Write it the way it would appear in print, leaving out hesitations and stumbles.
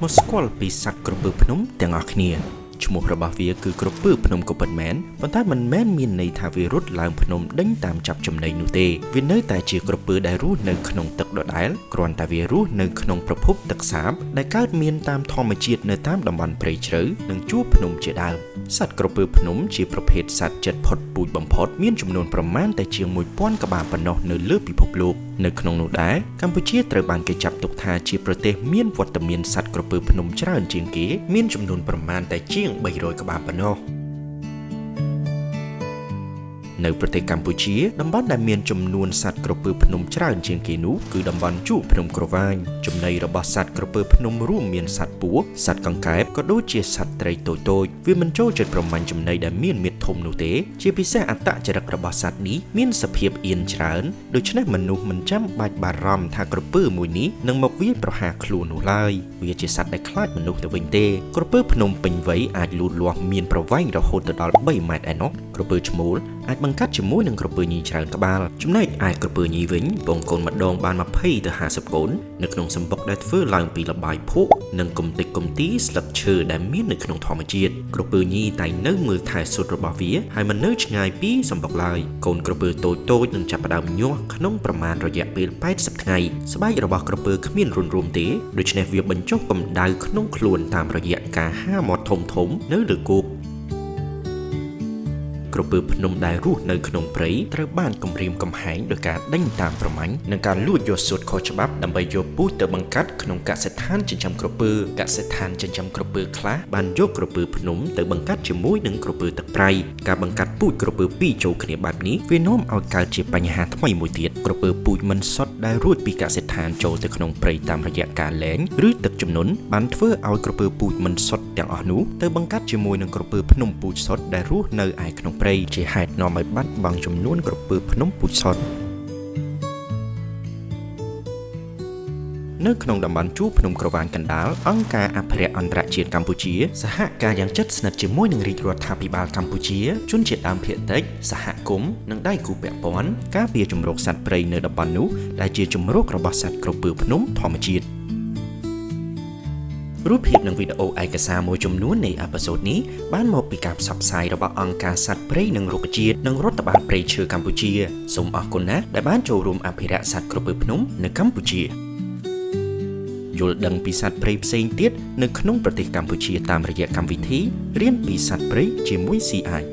មកស្គាល់ពីសត្វក្រពើភ្នំទាំងអស់គ្នាឈ្មោះរបស់វាគឺក្រពើភ្នំក៏ពិតមែនប៉ុន្តែមិនមែនមានន័យថាវារត់ឡើងភ្នំដេញតាមចាប់ចំណីនោះទេវានៅតែជាក្រពើដែលរស់នៅក្នុងទឹកដដែលគ្រាន់តែវារស់នៅក្នុងប្រភពទឹកសាបដែលកើតមានតាមធម្មជាតិនៅតាមតំបន់ព្រៃជ្រៅនិងជួរភ្នំជាដើមសត្វក្រពើភ្នំជាប្រភេទសត្វជិតផុតពូជបំផុតមានចំនួនប្រមាណតែជាង 1000 ក្បាលប៉ុណ្ណោះនៅលើពិភពលោកនៅក្នុងនោះដែរកម្ពុជាត្រូវបានគេចាត់ទុកថាជាប្រទេសមានវត្តមានសត្វក្រពើភ្នំច្រើនជាងគេមានចំនួនប្រមាណតែជាង300 ក្បាលប៉ុណ្ណោះនៅប្រទេសកម្ពុជាតំបន់ដែលមានចំនួនសត្វក្រពើភ្នំច្រើនជាងគេនោះគឺតំបន់ជួរភ្នំក្រវាញចំណីរបស់សត្វក្រពើភ្នំរួមមានសត្វពស់សត្វកង្កែបក៏ដូចជាសត្វត្រីតូចៗវាមិនចូលចិត្តប្រមាញ់ចំណីដែលមានមាឌធំនោះទេជាពិសេសអត្តចរិតរបស់សត្វនេះមានសភាពអៀនច្រើនដូច្នេះមនុស្សមិនចាំបាច់បារម្ភថាក្រពើមួយនេះនឹងមកវាយប្រហារខ្លួននោះឡើយវាជាសត្វដែលខ្លាចមនុស្សទៅវិញទេក្រពើភ្នំពេញវ័យអាចលូតលាស់មានប្រវែងរហូតដល់3ម៉ែត្រឯណោះក្រពើឈ្មោលអាចបង្កាត់ជាមួយនឹងក្រពើញីច្រើនក្បាលចំណែកឯក្រពើញីវិញបងកូនម្ដងបាន20ទៅ50កូននៅក្នុងសម្បុកដែលធ្វើឡើងពីលបាយភក់និងគំតិចគំទីស្លឹកឈើដែលមាននៅក្នុងធម្មជាតិក្រពើញីតែនៅមើលថែស៊ុតរបស់វាហើយមិននៅឆ្ងាយពីសម្បុកឡើយកូនក្រពើតូចៗនឹងចាប់ផ្ដើមញាស់ក្នុងប្រមាណរយៈពេល80ថ្ងៃស្បែករបស់ក្រពើគ្មានរន្ធរួមទេដូច្នេះវាបញ្ចុះកម្ដៅក្នុងខ្លួនតាមរយៈការហាមាត់ធំៗនៅលើគោកក្រពើភ្នំដែលរស់នៅក្នុងព្រៃត្រូវបានគំរាមកំហែងដោយការដេញតាមប្រមាញ់និងការលួចយកស៊ុតខុសច្បាប់ដើម្បីយកពូជទៅបង្កាត់ក្នុងកសិដ្ឋានចិញ្ចឹមក្រពើកសិដ្ឋានចិញ្ចឹមក្រពើខ្លះបានយកក្រពើភ្នំទៅបង្កាត់ជាមួយនឹងក្រពើទឹកប្រៃការបង្កាត់ពូជក្រពើពីរចូលគ្នាបែបនេះវានាំឲ្យកើតជាបញ្ហាថ្មីមួយទៀតក្រពើពូជមិនសុទ្ធដែលរួចពីកសិដ្ឋានចូលទៅក្នុងព្រៃតាមរយៈការលែងឬទឹកជំនន់បានធ្វើឲ្យក្រពើពូជមិនសុទ្ធទាំងអស់នោះទៅបង្កាត់ជាមួយនឹងក្រពើភ្នំពូជសុទ្ធដែលរស់នៅឯក្នុងព្រៃជាហេតុនាំឲ្យបាត់បង់ចំនួនក្រពើភ្នំពូជសុទ្ធនៅក្នុងតំបន់ជួរភ្នំក្រវាញកណ្ដាលអង្គការអភិរក្សអន្តរជាតិកម្ពុជាសហការយ៉ាងជិតស្និទ្ធជាមួយនឹងរាជរដ្ឋាភិបាលកម្ពុជាជនជាតិដើមភាគតិចសហគមន៍និងដៃគូពាក់ព័ន្ធការពារជំរកសត្វព្រៃនៅតំបន់នោះដែលជាជំរករបស់សត្វក្រពើភ្នំធម្មជាតិរូបភាពនិងវីដេអូឯកសារមួយចំនួននៃអេពីសូតនេះបានមកពីការផ្សព្វផ្សាយរបស់អង្គការសត្វព្រៃនិងរុក្ខជាតិនិងរដ្ឋបាលព្រៃឈើកម្ពុជាសូមអរគុណណាស់ដែលបានចូលរួមអភិរក្សសត្វក្រពើភ្នំនៅកម្ពុជាយល់ដឹងពីសត្វព្រៃផ្សេងទៀតនៅក្នុងប្រទេសកម្ពុជាតាមរយៈកម្មវិធីរៀនពីសត្វព្រៃជាមួយ CI